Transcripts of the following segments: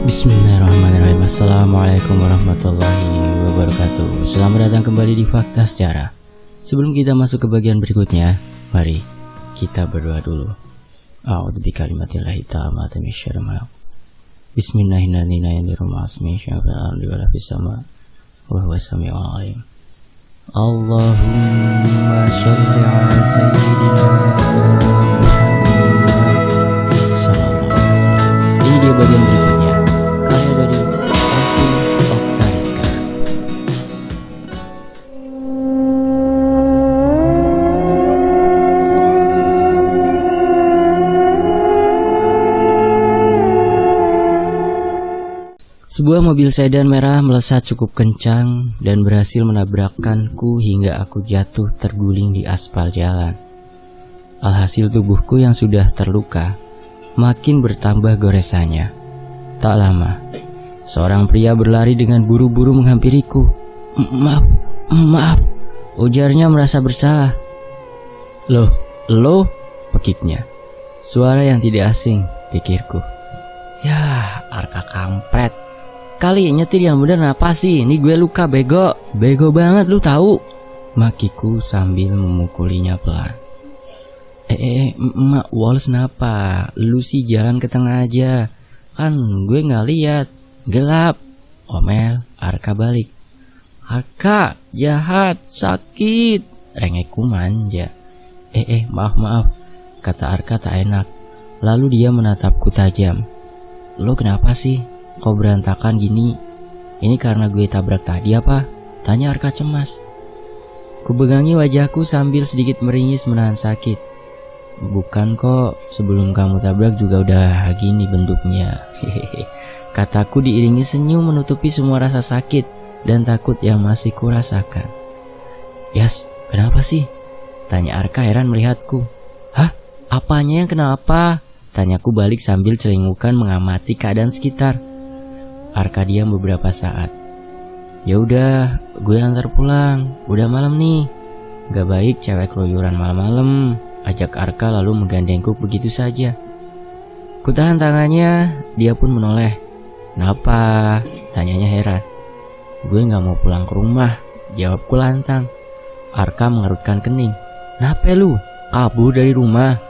Bismillahirrahmanirrahim. Assalamualaikum warahmatullahi wabarakatuh. Selamat datang kembali di Fakta Sejarah. Sebelum kita masuk ke bagian berikutnya, mari kita berdoa dulu. A'udzu bikalimatillahi tammati min syarri ma khalaq. Bismillahirrahmanirrahim. Wa huwas samiul alim. Allahumma shalli ala sayyidina Muhammad sallallahu alaihi wasallam. Ini dia bagian berikutnya. Karya dari Osi Oktariska. Sebuah mobil sedan merah melesat cukup kencang dan berhasil menabrakkanku hingga aku jatuh terguling di aspal jalan. Alhasil tubuhku yang sudah terluka makin bertambah goresannya. Tak lama, seorang pria berlari dengan buru-buru menghampiriku. Maaf, ujarnya merasa bersalah. Loh, pekiknya. Suara yang tidak asing, pikirku. Yah, Arka kampret. Kali nyetir yang bener apa sih? Ini gue luka bego. Bego banget lu tahu. Makiku sambil memukulinya pelan. Emak, Wallace kenapa? Lu sih jalan ke tengah aja. Kan gue gak lihat. Gelap. Omel, Arka balik. Arka, jahat, sakit. Rengekku manja. Maaf, kata Arka tak enak. Lalu dia menatapku tajam. Lo kenapa sih? Kok berantakan gini? Ini karena gue tabrak tadi apa? Tanya Arka cemas. Kupegangi wajahku sambil sedikit meringis menahan sakit. Bukan kok, sebelum kamu tabrak juga udah gini bentuknya. Kataku diiringi senyum menutupi semua rasa sakit dan takut yang masih kurasakan. Yas, kenapa sih? Tanya Arka heran melihatku. Hah? Apanya yang kenapa? Tanyaku balik sambil celingukan mengamati keadaan sekitar. Arka diam beberapa saat. Ya udah, gue antar pulang. Udah malam nih. Gak baik cewek keluyuran malam-malam. Ajak Arka lalu menggandengku begitu saja. Kutahan tangannya, dia pun menoleh. Kenapa? Tanyanya heran. Gue gak mau pulang ke rumah, jawabku lantang. Arka mengerutkan kening. Nape lu? Kabur dari rumah?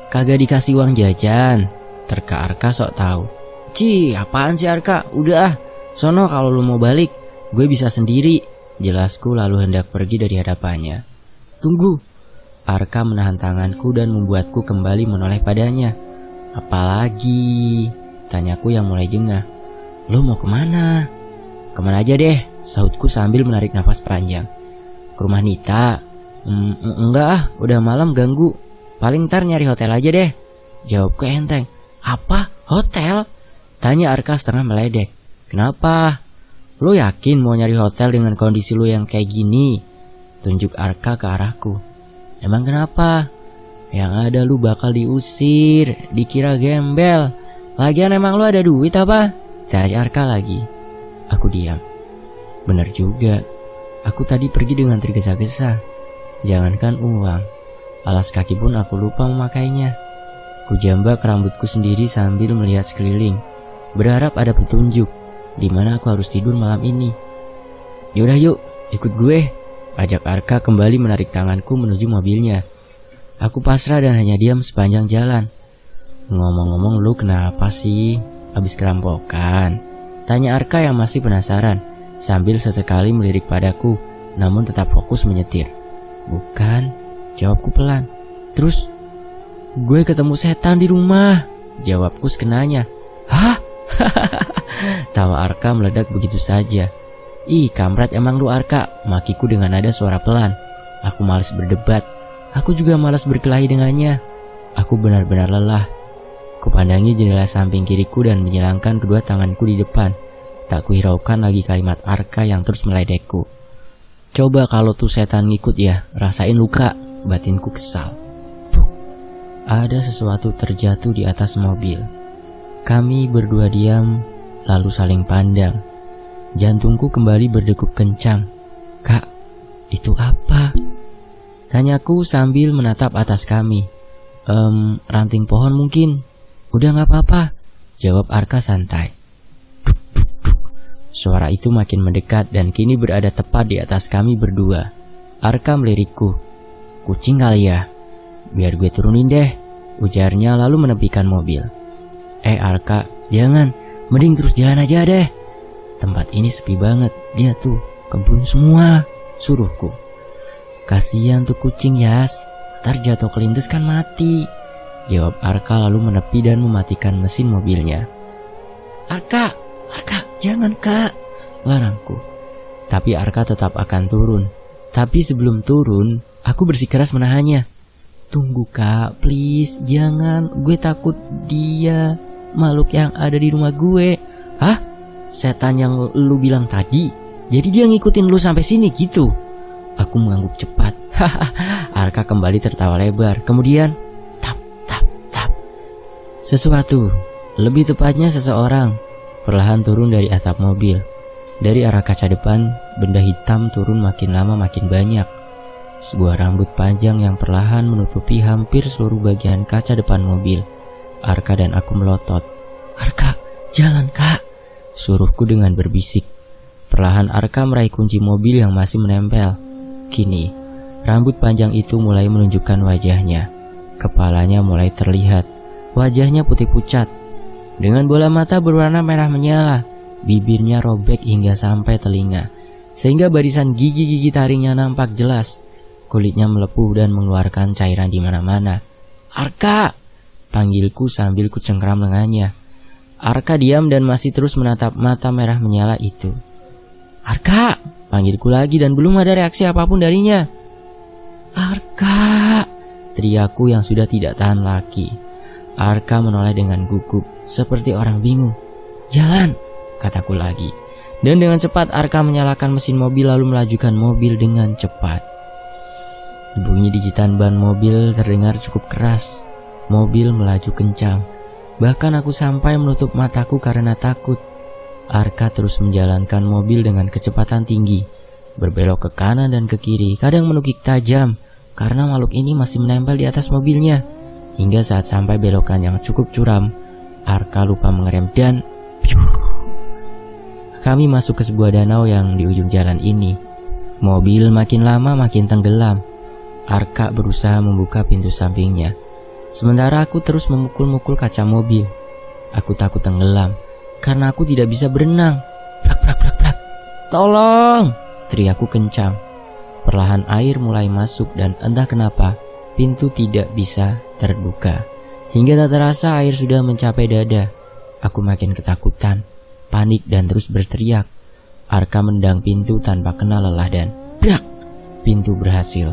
Kagak dikasih uang jajan. Terka Arka sok tahu. Cih, apaan sih Arka? Udah sono kalau lu mau balik, gue bisa sendiri. Jelasku lalu hendak pergi dari hadapannya. Tunggu. Arka menahan tanganku dan membuatku kembali menoleh padanya. Apalagi? Tanyaku yang mulai jengah. Lu mau kemana? Kemana aja deh, sahutku sambil menarik nafas panjang. Ke rumah Nita. Enggak udah malam ganggu. Paling ntar nyari hotel aja deh, jawabku enteng. Apa? Hotel? Tanya Arka setengah meledek. Kenapa? Lu yakin mau nyari hotel dengan kondisi lu yang kayak gini? Tunjuk Arka ke arahku. Emang kenapa? Yang ada lu bakal diusir, dikira gembel. Lagian emang lu ada duit apa? Tanya Arka lagi. Aku diam. Bener juga. Aku tadi pergi dengan tergesa-gesa. Jangankan uang, alas kaki pun aku lupa memakainya. Kujambak rambutku sendiri sambil melihat sekeliling, berharap ada petunjuk di mana aku harus tidur malam ini. Yaudah yuk, ikut gue, ajak Arka kembali menarik tanganku menuju mobilnya. Aku pasrah dan hanya diam sepanjang jalan. Ngomong-ngomong, lu kenapa sih? Habis kerampokan? Tanya Arka yang masih penasaran sambil sesekali melirik padaku, namun tetap fokus menyetir. Bukan, jawabku pelan. Terus? Gue ketemu setan di rumah, jawabku sekenanya. Hah? Tawa Arka meledak begitu saja. Ih, kampret emang lu Arka, makiku dengan nada suara pelan. Aku malas berdebat. Aku juga malas berkelahi dengannya. Aku benar-benar lelah. Kupandangi jendela samping kiriku dan menyilangkan kedua tanganku di depan. Tak kuhiraukan lagi kalimat Arka yang terus meledekku. Coba kalau tuh setan ngikut ya, rasain luka, batinku kesal. Ada sesuatu terjatuh di atas mobil. Kami berdua diam, lalu saling pandang. Jantungku kembali berdegup kencang. Kak, itu apa? Tanyaku sambil menatap atas kami. Ranting pohon mungkin. Udah gak apa-apa, jawab Arka santai. Suara itu makin mendekat dan kini berada tepat di atas kami berdua. Arka melirikku. "Kucing kali ya? Biar gue turunin deh," ujarnya lalu menepikan mobil. Arka, jangan, mending terus jalan aja deh. Tempat ini sepi banget, dia tuh kebun semua, suruhku. "Kasihan tuh kucing, Yas, ntar jatuh kelindes kan mati," jawab Arka lalu menepi dan mematikan mesin mobilnya. Arka, jangan Kak," larangku. Tapi Arka tetap akan turun. Tapi sebelum turun, aku bersikeras menahannya. "Tunggu Kak, please, jangan, gue takut dia makhluk yang ada di rumah gue." "Hah? Setan yang lu bilang tadi? Jadi dia ngikutin lu sampai sini gitu?" Aku mengangguk cepat. Arka kembali tertawa lebar. Kemudian tap tap tap. Sesuatu, lebih tepatnya seseorang, perlahan turun dari atap mobil. Dari arah kaca depan, benda hitam turun makin lama makin banyak. Sebuah rambut panjang yang perlahan menutupi hampir seluruh bagian kaca depan mobil. Arka dan aku melotot. "Arka, jalan Kak," suruhku dengan berbisik. Perlahan Arka meraih kunci mobil yang masih menempel. Kini, rambut panjang itu mulai menunjukkan wajahnya. Kepalanya mulai terlihat. Wajahnya putih pucat, dengan bola mata berwarna merah menyala. Bibirnya robek hingga sampai telinga, sehingga barisan gigi-gigi taringnya nampak jelas. Kulitnya melepuh dan mengeluarkan cairan di mana-mana. "Arka!" panggilku sambil kucengkram lengannya. Arka diam dan masih terus menatap mata merah menyala itu. "Arka!" panggilku lagi dan belum ada reaksi apapun darinya. "Arka!" teriakku yang sudah tidak tahan lagi. Arka menoleh dengan gugup, seperti orang bingung. "Jalan!" kataku lagi. Dan dengan cepat Arka menyalakan mesin mobil lalu melajukan mobil dengan cepat. Bunyi digitan ban mobil terdengar cukup keras. Mobil melaju kencang. Bahkan aku sampai menutup mataku karena takut. Arka terus menjalankan mobil dengan kecepatan tinggi, berbelok ke kanan dan ke kiri, kadang menukik tajam karena makhluk ini masih menempel di atas mobilnya. Hingga saat sampai belokan yang cukup curam, Arka lupa mengerem dan kami masuk ke sebuah danau yang di ujung jalan ini. Mobil makin lama makin tenggelam. Arka berusaha membuka pintu sampingnya, sementara aku terus memukul-mukul kaca mobil. Aku takut tenggelam karena aku tidak bisa berenang. Prak prak prak prak. "Tolong!" teriakku kencang. Perlahan air mulai masuk dan entah kenapa pintu tidak bisa terbuka. Hingga tak terasa air sudah mencapai dada. Aku makin ketakutan, panik dan terus berteriak. Arka mendang pintu tanpa kenal lelah dan brak! Pintu berhasil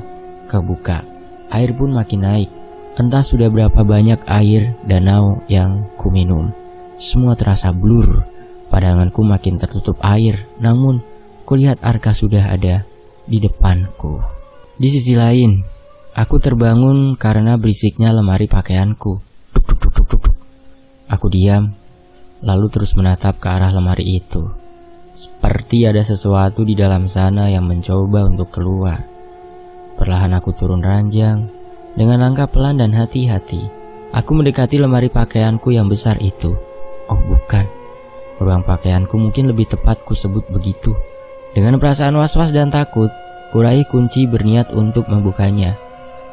kebuka. Air pun makin naik. Entah sudah berapa banyak air danau yang kuminum. Semua terasa blur. Pandanganku makin tertutup air. Namun kulihat Arka sudah ada di depanku. Di sisi lain, aku terbangun karena berisiknya lemari pakaianku. Duk duk duk duk duk duk. Aku diam, lalu terus menatap ke arah lemari itu. Seperti ada sesuatu di dalam sana yang mencoba untuk keluar. Perlahan aku turun ranjang. Dengan langkah pelan dan hati-hati, aku mendekati lemari pakaianku yang besar itu. Oh bukan, ruang pakaianku mungkin lebih tepat ku sebut begitu. Dengan perasaan was-was dan takut, kuraih kunci berniat untuk membukanya.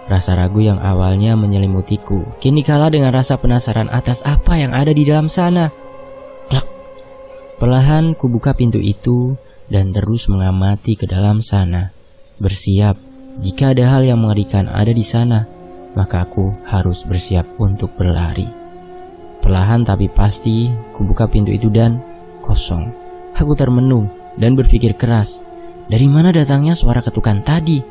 Rasa ragu yang awalnya menyelimutiku kini kalah dengan rasa penasaran atas apa yang ada di dalam sana. Klak. Perlahan kubuka pintu itu dan terus mengamati ke dalam sana. Bersiap, jika ada hal yang mengerikan ada di sana, maka aku harus bersiap untuk berlari. Perlahan tapi pasti kubuka pintu itu dan kosong. Aku termenung dan berpikir keras. Dari mana datangnya suara ketukan tadi?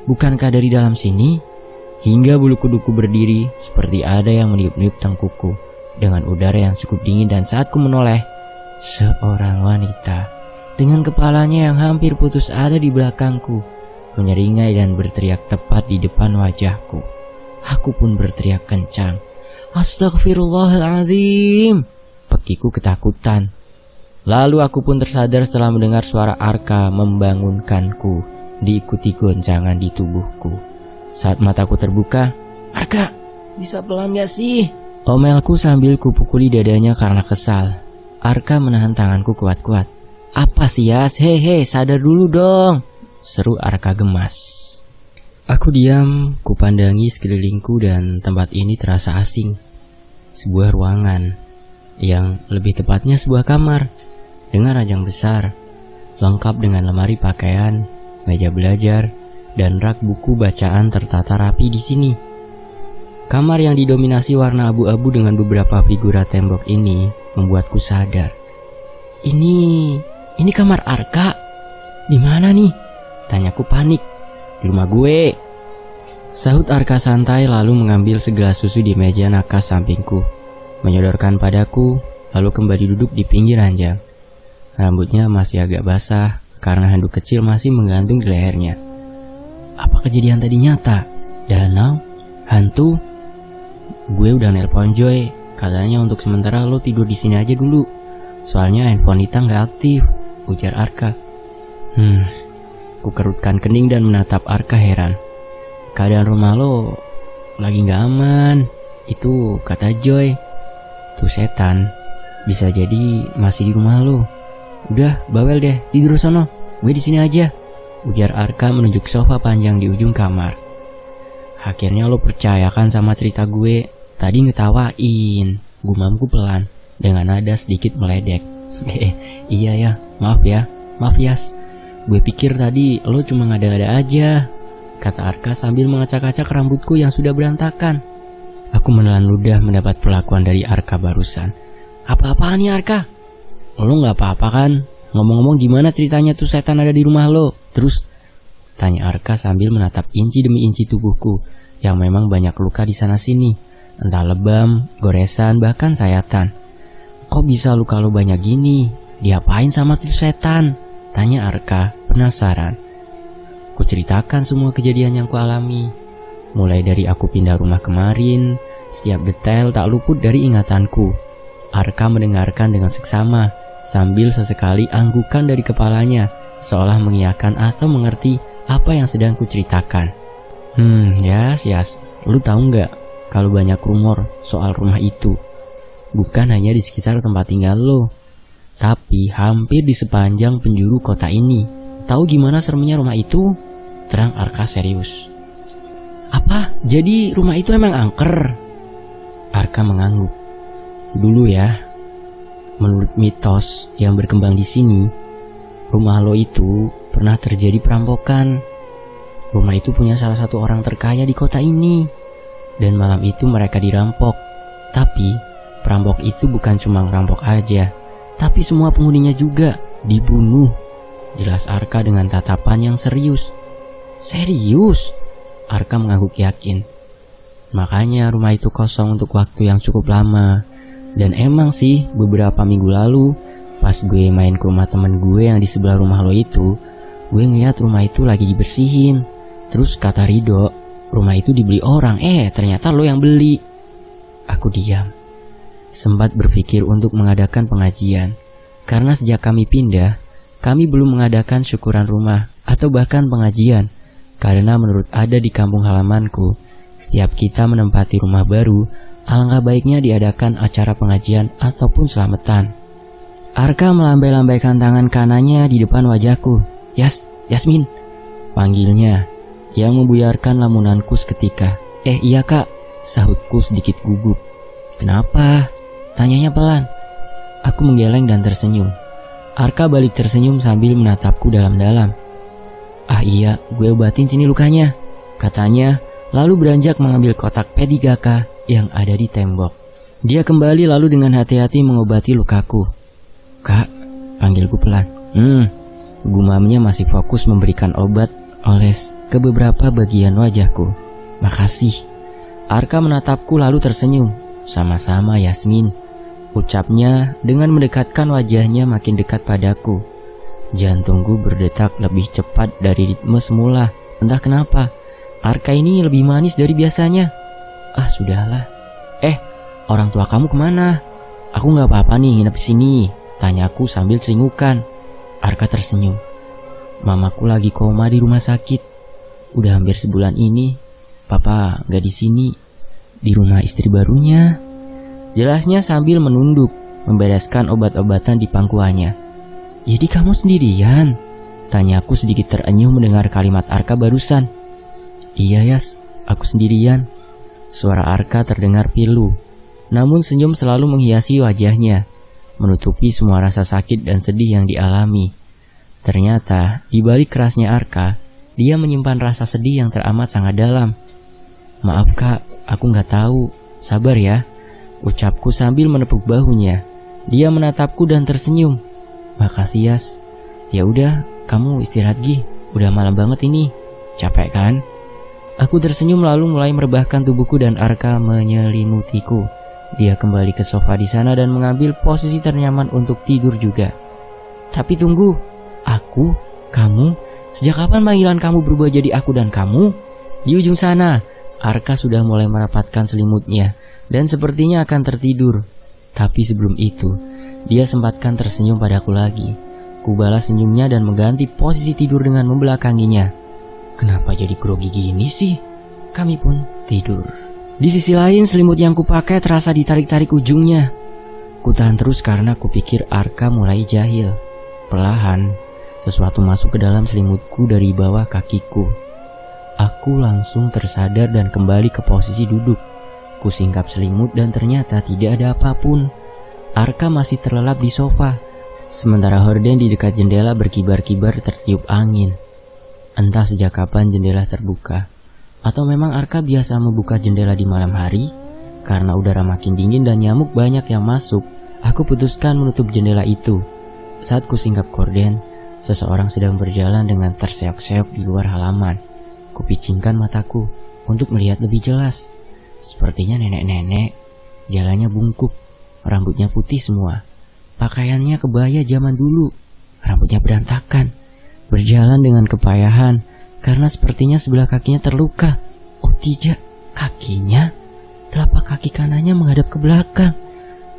Bukankah dari dalam sini? Hingga bulu kuduku berdiri seperti ada yang meniup-niup tengkuku dengan udara yang cukup dingin. Dan saat ku menoleh, seorang wanita dengan kepalanya yang hampir putus ada di belakangku, menyeringai dan berteriak tepat di depan wajahku. Aku pun berteriak kencang. Astagfirullahaladzim, pekiku ketakutan. Lalu aku pun tersadar setelah mendengar suara Arka membangunkanku, diikuti goncangan di tubuhku. Saat mataku terbuka, Arka, bisa pelan gak sih? Omelku sambil kupukuli dadanya karena kesal. Arka menahan tanganku kuat-kuat. Apa sih Yas? Hehe, sadar dulu dong, seru Arka gemas. Aku diam, kupandangi sekelilingku dan tempat ini terasa asing. Sebuah ruangan, yang lebih tepatnya sebuah kamar, dengan ranjang besar, lengkap dengan lemari pakaian, meja belajar, dan rak buku bacaan tertata rapi di sini. Kamar yang didominasi warna abu-abu dengan beberapa figura tembok ini membuatku sadar. Ini kamar Arka. Di mana nih? Tanyaku panik. Di rumah gue. Sahut Arka santai lalu mengambil segelas susu di meja nakas sampingku, menyodorkan padaku, lalu kembali duduk di pinggir ranjang. Rambutnya masih agak basah karena handuk kecil masih menggantung di lehernya. Apa kejadian tadi nyata? Danau? Hantu? Gue udah nelpon Joy, katanya untuk sementara lo tidur di sini aja dulu. Soalnya handphone Nita nggak aktif, ujar Arka. Ku kerutkan kening dan menatap Arka heran. Keadaan rumah lo lagi nggak aman, itu kata Joy. Tuh setan, bisa jadi masih di rumah lo. Udah, bawel deh, tidur sono. Gue di sini aja, ujar Arka menunjuk sofa panjang di ujung kamar. Akhirnya lo percayakan sama cerita gue. Tadi ngetawain, gumamku pelan dengan nada sedikit meledek. Iya ya, maaf Yas. Gue pikir tadi lo cuma ngada-ngada aja, kata Arka sambil mengacak-acak rambutku yang sudah berantakan. Aku menelan ludah mendapat perlakuan dari Arka barusan. Apa-apaan nih Arka? Lo gak apa-apa kan? Ngomong-ngomong gimana ceritanya tuh setan ada di rumah lo? Terus? Tanya Arka sambil menatap inci demi inci tubuhku yang memang banyak luka di sana-sini. Entah lebam, goresan, bahkan sayatan. Kok bisa luka lo banyak gini? Diapain sama tuh setan? Tanya Arka penasaran. Ku ceritakan semua kejadian yang ku alami. Mulai dari aku pindah rumah kemarin, setiap detail tak luput dari ingatanku. Arka mendengarkan dengan seksama, sambil sesekali anggukan dari kepalanya, seolah mengiyakan atau mengerti apa yang sedang ku ceritakan. Yas, lu tahu nggak kalau banyak rumor soal rumah itu? Bukan hanya di sekitar tempat tinggal lo, tapi hampir di sepanjang penjuru kota ini. Tahu gimana seremnya rumah itu? Terang Arka serius. Apa? Jadi rumah itu emang angker? Arka mengangguk. Dulu ya, menurut mitos yang berkembang di sini, rumah lo itu pernah terjadi perampokan. Rumah itu punya salah satu orang terkaya di kota ini. Dan malam itu mereka dirampok. Tapi perampok itu bukan cuma ngerampok aja, tapi semua penghuninya juga dibunuh. Jelas Arka dengan tatapan yang serius. Serius? Arka mengangguk yakin. Makanya rumah itu kosong untuk waktu yang cukup lama. Dan emang sih beberapa minggu lalu pas gue main ke rumah temen gue yang di sebelah rumah lo itu, gue ngeliat rumah itu lagi dibersihin. Terus kata Rido, rumah itu dibeli orang. Ternyata lo yang beli. Aku diam. Sempat berpikir untuk mengadakan pengajian. Karena sejak kami pindah, kami belum mengadakan syukuran rumah atau bahkan pengajian. Karena menurut ada di kampung halamanku, setiap kita menempati rumah baru, alangkah baiknya diadakan acara pengajian ataupun selamatan. Arka melambai-lambaikan tangan kanannya di depan wajahku. Yasmin, panggilnya, yang membuyarkan lamunanku seketika. Iya kak, sahutku sedikit gugup. Kenapa? Tanyanya pelan. Aku menggeleng dan tersenyum. Arka balik tersenyum sambil menatapku dalam-dalam. Iya, gue obatin sini lukanya, katanya, lalu beranjak mengambil kotak P3K yang ada di tembok. Dia kembali lalu dengan hati-hati mengobati lukaku. Kak, panggilku pelan. Gumamnya masih fokus memberikan obat oles ke beberapa bagian wajahku. Makasih. Arka menatapku lalu tersenyum. Sama-sama Yasmin, ucapnya dengan mendekatkan wajahnya makin dekat padaku. Jantungku berdetak lebih cepat dari ritme semula. Entah kenapa, Arka ini lebih manis dari biasanya. Sudahlah. Orang tua kamu kemana? Aku gak apa-apa nih nginep sini, tanyaku sambil celingukan. Arka tersenyum. Mamaku lagi koma di rumah sakit. Udah hampir sebulan ini. Papa gak di sini, di rumah istri barunya, jelasnya sambil menunduk, membereskan obat-obatan di pangkuannya. Jadi kamu sendirian? Tanyaku sedikit terenyuh mendengar kalimat Arka barusan. Iya Yas, aku sendirian. Suara Arka terdengar pilu, namun senyum selalu menghiasi wajahnya, menutupi semua rasa sakit dan sedih yang dialami. Ternyata, di balik kerasnya Arka, dia menyimpan rasa sedih yang teramat sangat dalam. Maaf kak, aku nggak tahu. Sabar ya, ucapku sambil menepuk bahunya. Dia menatapku dan tersenyum. Makasih Yas. Ya udah, kamu istirahat Gi. Udah malam banget ini. Capek kan? Aku tersenyum lalu mulai merebahkan tubuhku dan Arka menyelimutiku. Dia kembali ke sofa di sana dan mengambil posisi ternyaman untuk tidur juga. Tapi tunggu, aku, kamu, sejak kapan panggilan kamu berubah jadi aku dan kamu? Di ujung sana, Arka sudah mulai merapatkan selimutnya dan sepertinya akan tertidur. Tapi sebelum itu, dia sempatkan tersenyum padaku lagi. Ku balas senyumnya dan mengganti posisi tidur dengan membelakanginya. Kenapa jadi grogi gini sih? Kami pun tidur. Di sisi lain, selimut yang kupakai terasa ditarik-tarik ujungnya. Ku tahan terus karena kupikir Arka mulai jahil. Perlahan, sesuatu masuk ke dalam selimutku dari bawah kakiku. Aku langsung tersadar dan kembali ke posisi duduk. Ku singkap selimut dan ternyata tidak ada apapun. Arka masih terlelap di sofa, sementara horden di dekat jendela berkibar-kibar tertiup angin. Entah sejak kapan jendela terbuka, atau memang Arka biasa membuka jendela di malam hari. Karena udara makin dingin dan nyamuk banyak yang masuk, aku putuskan menutup jendela itu. Saat ku singkap korden, seseorang sedang berjalan dengan terseok-seok di luar halaman. Kupicingkan mataku untuk melihat lebih jelas. Sepertinya nenek-nenek, jalannya bungkuk, rambutnya putih semua. Pakaiannya kebaya zaman dulu, rambutnya berantakan, berjalan dengan kepayahan karena sepertinya sebelah kakinya terluka. Oh tidak, kakinya, telapak kaki kanannya menghadap ke belakang,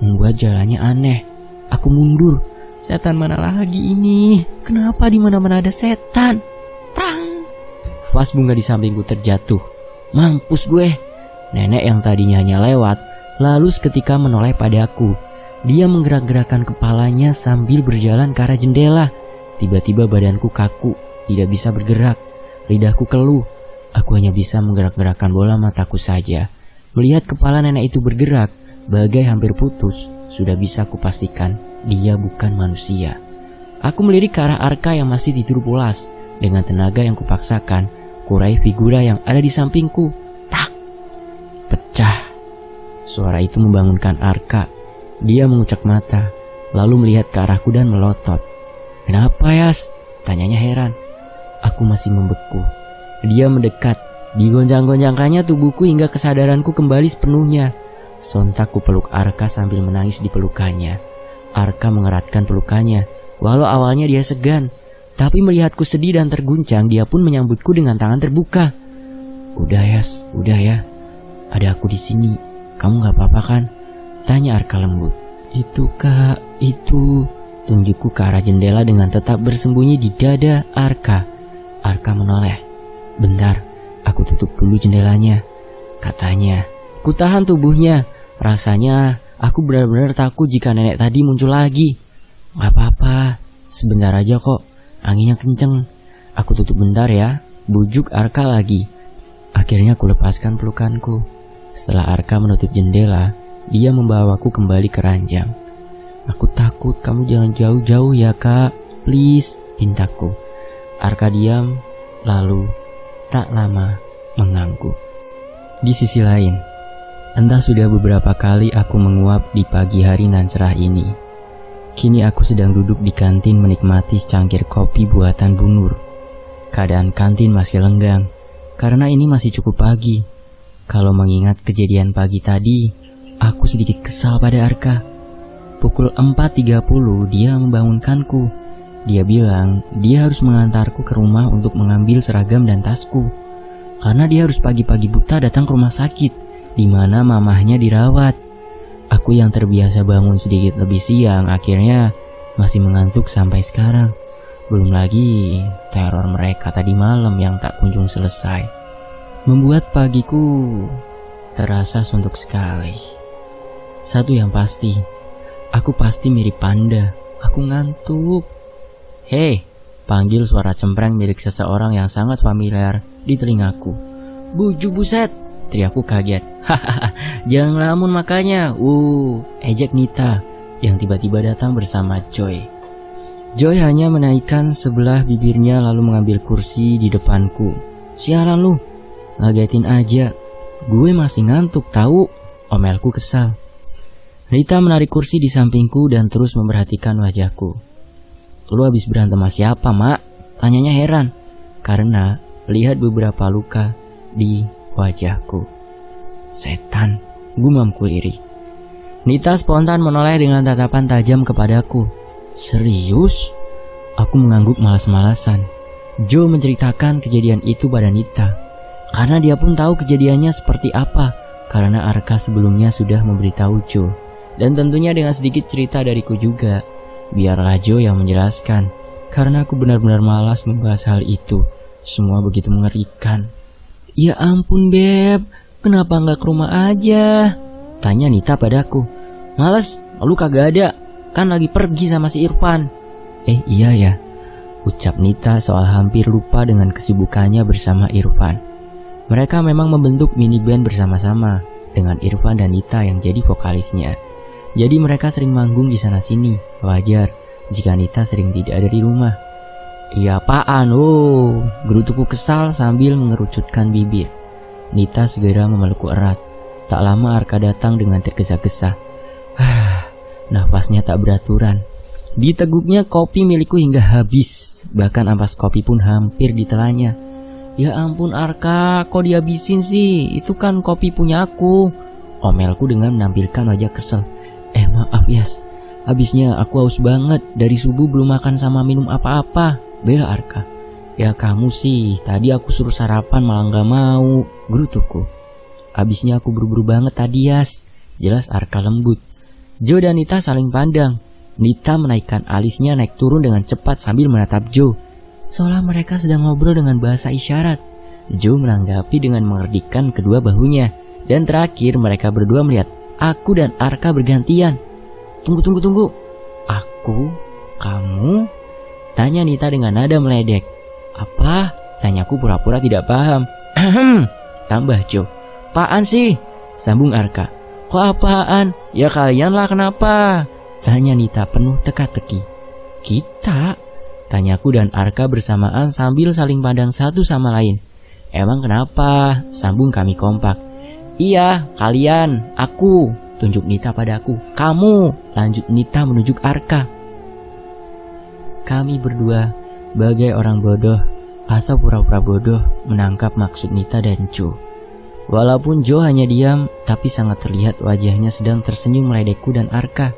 membuat jalannya aneh. Aku mundur. Setan mana lagi ini? Kenapa di mana-mana ada setan? Prang! Vas bunga di sampingku terjatuh. Mampus gue. Nenek yang tadinya hanya lewat, lalu seketika menoleh padaku. Dia menggerak-gerakkan kepalanya sambil berjalan ke arah jendela. Tiba-tiba badanku kaku, tidak bisa bergerak. Lidahku keluh. Aku hanya bisa menggerak-gerakkan bola mataku saja. Melihat kepala nenek itu bergerak, bagai hampir putus, sudah bisa kupastikan dia bukan manusia. Aku melirik ke arah Arka yang masih tidur pulas. Dengan tenaga yang kupaksakan, kurai figura yang ada di sampingku. Prak! Pecah. Suara itu membangunkan Arka. Dia mengucek mata, lalu melihat ke arahku dan melotot. Kenapa Yas? Tanyanya heran. Aku masih membeku. Dia mendekat. Digonjang-gonjangkannya tubuhku hingga kesadaranku kembali sepenuhnya. Sontak ku peluk Arka sambil menangis di pelukannya. Arka mengeratkan pelukannya, walau awalnya dia segan. Tapi melihatku sedih dan terguncang, dia pun menyambutku dengan tangan terbuka. Udah Yas, udah ya. Ada aku di sini. Kamu gak apa-apa kan? Tanya Arka lembut. Itu kak, itu. Tunjukku ke arah jendela dengan tetap bersembunyi di dada Arka. Arka menoleh. Bentar, aku tutup dulu jendelanya, katanya. Ku tahan tubuhnya. Rasanya aku benar-benar takut jika nenek tadi muncul lagi. Gak apa-apa, sebentar aja kok. Anginnya kenceng. Aku tutup bentar ya, bujuk Arka lagi. Akhirnya aku lepaskan pelukanku. Setelah Arka menutup jendela, dia membawaku kembali ke ranjang. Aku takut, kamu jangan jauh-jauh ya kak, please, pintaku. Arka diam, lalu tak lama mengangguk. Di sisi lain, entah sudah beberapa kali aku menguap di pagi hari nan cerah ini. Kini aku sedang duduk di kantin menikmati secangkir kopi buatan Bu Nur. Keadaan kantin masih lenggang, karena ini masih cukup pagi. Kalau mengingat kejadian pagi tadi, aku sedikit kesal pada Arka. Pukul 4.30 dia membangunkanku. Dia bilang dia harus mengantarku ke rumah untuk mengambil seragam dan tasku. Karena dia harus pagi-pagi buta datang ke rumah sakit, di mana mamahnya dirawat. Aku yang terbiasa bangun sedikit lebih siang akhirnya masih mengantuk sampai sekarang. Belum lagi teror mereka tadi malam yang tak kunjung selesai. Membuat pagiku terasa suntuk sekali. Satu yang pasti, aku pasti mirip panda. Aku ngantuk. Hei, panggil suara cempreng milik seseorang yang sangat familiar di telingaku. Buju buset, teriakku kaget. Hahaha, jangan ngelamun makanya. Ejek Nita yang tiba-tiba datang bersama Joy. Joy hanya menaikkan sebelah bibirnya lalu mengambil kursi di depanku. Sialan lu, ngagetin aja. Gue masih ngantuk tahu, omelku kesal. Nita menarik kursi di sampingku dan terus memperhatikan wajahku. Lu habis berantem sama siapa, Mak? Tanyanya heran, karena lihat beberapa luka di wajahku. Setan, gumamku iri. Nita spontan menoleh dengan tatapan tajam kepadaku. Serius? Aku mengangguk malas-malasan. Joe menceritakan kejadian itu pada Nita, karena dia pun tahu kejadiannya seperti apa, karena Arka sebelumnya sudah memberitahu Joe. Dan tentunya dengan sedikit cerita dariku juga. Biarlah Joe yang menjelaskan, karena aku benar-benar malas membahas hal itu. Semua begitu mengerikan. Ya ampun Beb, kenapa nggak ke rumah aja? Tanya Nita padaku. Males, lu kagak ada, kan lagi pergi sama si Irfan. Iya ya, ucap Nita soal hampir lupa dengan kesibukannya bersama Irfan. Mereka memang membentuk mini band bersama-sama, dengan Irfan dan Nita yang jadi vokalisnya. Jadi mereka sering manggung di sana-sini. Wajar jika Nita sering tidak ada di rumah. Iya apaan? Gerutuku kesal sambil mengerucutkan bibir. Nita segera memelukku erat. Tak lama Arka datang dengan tergesa-gesa. Nafasnya tak beraturan. Diteguknya kopi milikku hingga habis. Bahkan ampas kopi pun hampir ditelannya. Ya ampun Arka, kok dihabisin sih? Itu kan kopi punya aku, omelku dengan menampilkan wajah kesel. Maaf Yas, habisnya aku haus banget. Dari subuh belum makan sama minum apa-apa, bela Arka. Ya kamu sih, tadi aku suruh sarapan malah gak mau, gerutuku. Habisnya aku buru-buru banget tadi Yas, jelas Arka lembut. Joe dan Nita saling pandang. Nita menaikkan alisnya naik turun dengan cepat sambil menatap Joe, seolah mereka sedang ngobrol dengan bahasa isyarat. Joe menanggapi dengan mengerdikan kedua bahunya. Dan terakhir mereka berdua melihat aku dan Arka bergantian. Tunggu. Aku? Kamu? Tanya Nita dengan nada meledek. Apa? Tanyaku pura-pura tidak paham. Tambah Joe. Apaan sih? Sambung Arka. Kok apaan? Ya kalian lah kenapa? Tanya Nita penuh teka-teki. Kita? Tanyaku dan Arka bersamaan sambil saling pandang satu sama lain. Emang kenapa? Sambung kami kompak. Iya, kalian, aku, tunjuk Nita padaku. Kamu, lanjut Nita menunjuk Arka. Kami berdua, bagai orang bodoh atau pura-pura bodoh, menangkap maksud Nita dan Joe. Walaupun Joe hanya diam, tapi sangat terlihat wajahnya sedang tersenyum meledekku dan Arka.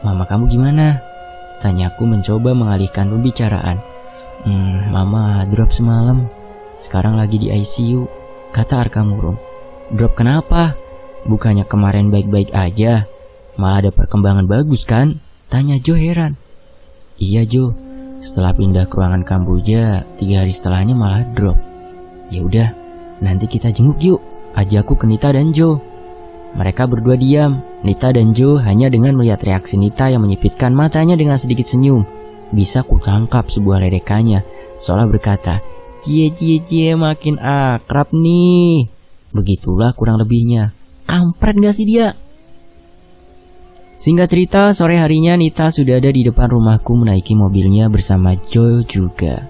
Mama kamu gimana? Tanyaku mencoba mengalihkan pembicaraan. Mama drop semalam, sekarang lagi di ICU, kata Arka murung. Drop kenapa? Bukannya kemarin baik-baik aja, malah ada perkembangan bagus kan? Tanya Joe heran. Iya Joe, setelah pindah ke ruangan Kamboja, 3 hari setelahnya malah drop. Ya udah, nanti kita jenguk yuk, ajakku ke Nita dan Joe. Mereka berdua diam. Nita dan Joe hanya dengan melihat reaksi Nita yang menyipitkan matanya dengan sedikit senyum. Bisa kutangkap sebuah ledekannya, seolah berkata, cie makin akrab nih. Begitulah kurang lebihnya. Kampret gak sih dia? Singkat cerita, sore harinya Nita sudah ada di depan rumahku menaiki mobilnya bersama Joe juga.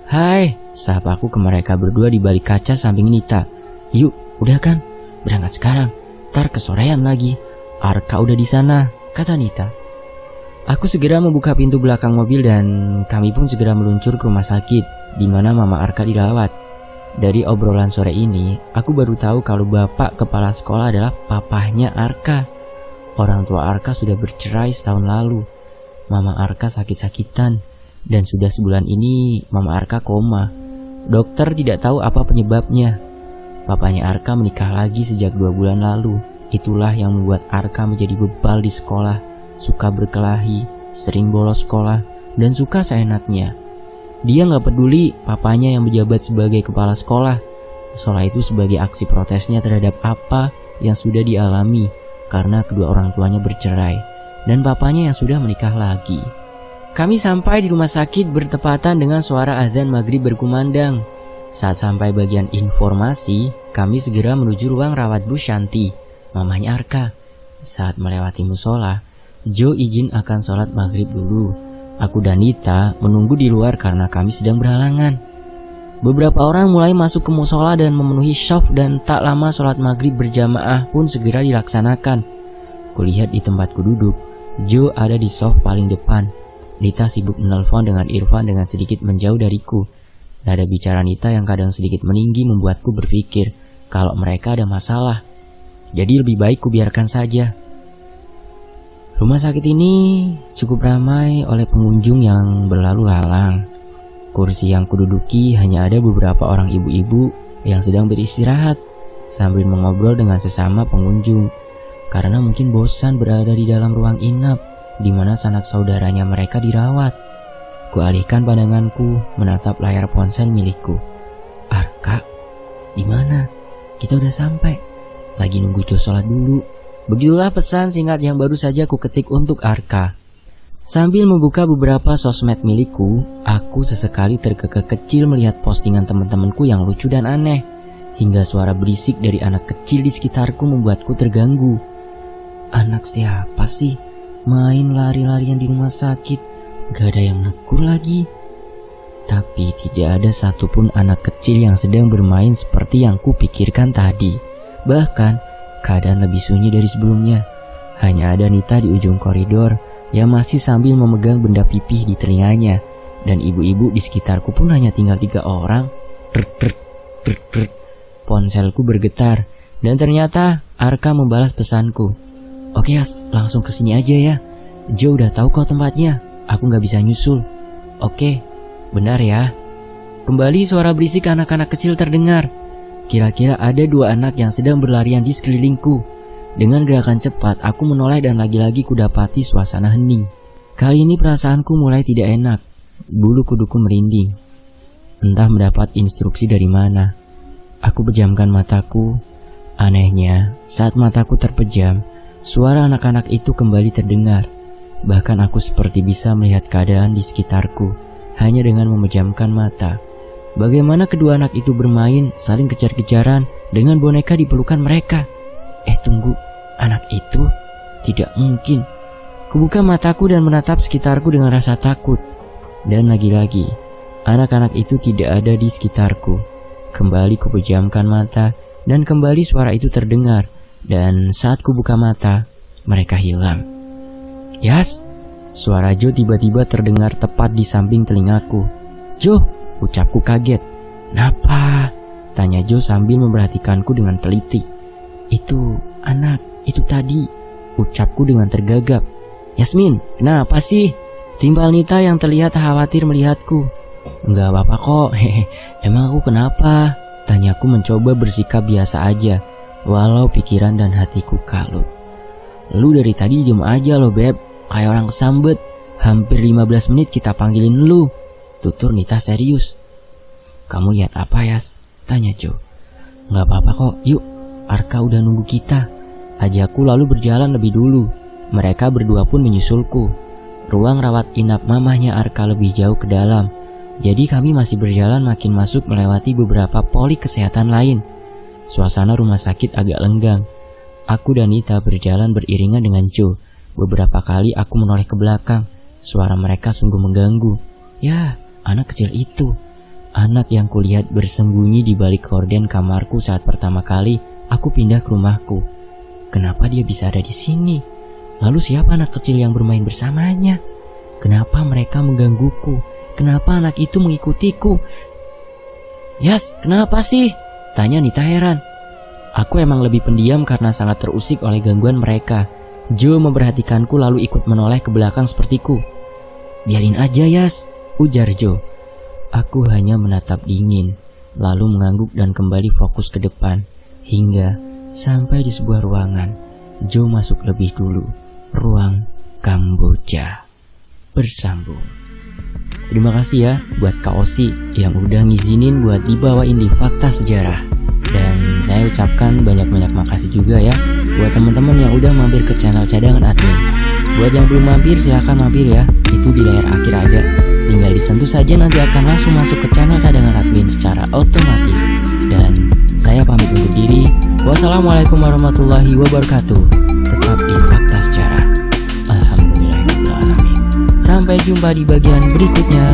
Hai, sapaku ke mereka berdua di balik kaca samping Nita. Yuk, udah kan? Berangkat sekarang. Ntar kesorean lagi. Arka udah di sana, kata Nita. Aku segera membuka pintu belakang mobil dan kami pun segera meluncur ke rumah sakit di mana Mama Arka dirawat. Dari obrolan sore ini, aku baru tahu kalau bapak kepala sekolah adalah papahnya Arka. Orang tua Arka sudah bercerai setahun lalu. Mama Arka sakit-sakitan dan sudah sebulan ini Mama Arka koma. Dokter tidak tahu apa penyebabnya. Papanya Arka menikah lagi sejak 2 bulan lalu. Itulah yang membuat Arka menjadi bebal di sekolah, suka berkelahi, sering bolos sekolah, dan suka seenaknya. Dia gak peduli papanya yang menjabat sebagai kepala sekolah. Seolah itu sebagai aksi protesnya terhadap apa yang sudah dialami karena kedua orang tuanya bercerai dan papanya yang sudah menikah lagi. Kami sampai di rumah sakit bertepatan dengan suara azan maghrib berkumandang. Saat sampai bagian informasi, kami segera menuju ruang rawat Bu Shanti, mamanya Arka. Saat melewati musola, Jo izin akan sholat maghrib dulu. Aku dan Nita menunggu di luar karena kami sedang berhalangan. Beberapa orang mulai masuk ke musola dan memenuhi shaf, dan tak lama sholat maghrib berjamaah pun segera dilaksanakan. Kulihat di tempatku duduk, Jo ada di shaf paling depan. Nita sibuk menelpon dengan Irfan dengan sedikit menjauh dariku. Nada bicara Nita yang kadang sedikit meninggi membuatku berpikir kalau mereka ada masalah. Jadi lebih baik ku biarkan saja. Rumah sakit ini cukup ramai oleh pengunjung yang berlalu lalang. Kursi yang kududuki hanya ada beberapa orang ibu-ibu yang sedang beristirahat sambil mengobrol dengan sesama pengunjung. Karena mungkin bosan berada di dalam ruang inap di mana sanak saudaranya mereka dirawat. Kualihkan pandanganku menatap layar ponsel milikku. Arka, di mana? Kita udah sampai. Lagi nunggu Jo sholat dulu. Begitulah pesan singkat yang baru saja ku ketik untuk Arka. Sambil membuka beberapa sosmed milikku, aku sesekali terkekeh kecil melihat postingan teman-temanku yang lucu dan aneh. Hingga suara berisik dari anak kecil di sekitarku membuatku terganggu. Anak siapa sih? Main lari-larian di rumah sakit, gak ada yang negur lagi. Tapi tidak ada satupun anak kecil yang sedang bermain seperti yang kupikirkan tadi. Bahkan keadaan lebih sunyi dari sebelumnya. Hanya ada Nita di ujung koridor yang masih sambil memegang benda pipih di telinganya. Dan ibu-ibu di sekitarku pun hanya tinggal 3 orang. Ponselku bergetar, dan ternyata Arka membalas pesanku. Oke Yas, langsung kesini aja ya. Jo udah tahu kok tempatnya. Aku gak bisa nyusul. Oke, benar ya. Kembali suara berisik anak-anak kecil terdengar. Kira-kira ada 2 anak yang sedang berlarian di sekelilingku. Dengan gerakan cepat, aku menoleh dan lagi-lagi kudapati suasana hening. Kali ini perasaanku mulai tidak enak. Bulu kuduku merinding. Entah mendapat instruksi dari mana. Aku pejamkan mataku. Anehnya, saat mataku terpejam, suara anak-anak itu kembali terdengar. Bahkan aku seperti bisa melihat keadaan di sekitarku hanya dengan memejamkan mata. Bagaimana kedua anak itu bermain saling kejar-kejaran dengan boneka di pelukan mereka. Tunggu, anak itu? Tidak mungkin. Kubuka mataku dan menatap sekitarku dengan rasa takut. Dan lagi-lagi, anak-anak itu tidak ada di sekitarku. Kembali kupejamkan mata dan kembali suara itu terdengar. Dan saat ku buka mata, mereka hilang. Yas, suara Jo tiba-tiba terdengar tepat di samping telingaku. Jo, ucapku kaget. Napa? Tanya Jo sambil memperhatikanku dengan teliti. Itu anak, itu tadi, ucapku dengan tergagap. Yasmin, kenapa sih? Timbal Nita yang terlihat khawatir melihatku. Enggak apa-apa kok, emang aku kenapa? Tanyaku mencoba bersikap biasa aja. Walau pikiran dan hatiku kalut. Lu dari tadi diem aja lo beb, kayak orang kesambet. Hampir 15 menit kita panggilin lu. Tutur Nita serius. Kamu lihat apa Yas? Tanya Jo. Gak apa-apa kok, yuk. Arka udah nunggu kita. Ajakku lalu berjalan lebih dulu. Mereka berdua pun menyusulku. Ruang rawat inap mamahnya Arka lebih jauh ke dalam. Jadi kami masih berjalan makin masuk melewati beberapa poli kesehatan lain. Suasana rumah sakit agak lenggang. Aku dan Nita berjalan beriringan dengan Jo. Beberapa kali aku menoleh ke belakang. Suara mereka sungguh mengganggu. Ya, anak kecil itu. Anak yang kulihat bersembunyi di balik gorden kamarku saat pertama kali aku pindah ke rumahku. Kenapa dia bisa ada di sini? Lalu siapa anak kecil yang bermain bersamanya? Kenapa mereka menggangguku? Kenapa anak itu mengikutiku? Yas, kenapa sih? Tanya Nita heran. Aku emang lebih pendiam karena sangat terusik oleh gangguan mereka. Jo memperhatikanku lalu ikut menoleh ke belakang sepertiku. Biarin aja Yas, ujar Jo. Aku hanya menatap dingin, lalu mengangguk dan kembali fokus ke depan. Hingga sampai di sebuah ruangan. Jo masuk lebih dulu. Ruang Kamboja. Bersambung. Terima kasih ya buat Kak Osi yang udah ngizinin buat dibawain di Fakta Sejarah. Dan saya ucapkan banyak-banyak makasih juga ya buat teman-teman yang udah mampir ke channel cadangan admin. Buat yang belum mampir silahkan mampir ya, itu di layar akhir ada. Tinggal disentuh saja nanti akan langsung masuk ke channel cadangan admin secara otomatis. Dan saya pamit undur diri. Wassalamualaikum warahmatullahi wabarakatuh. Tetap di Fakta Sejarah. Alhamdulillahirrahmanirrahim. Sampai jumpa di bagian berikutnya.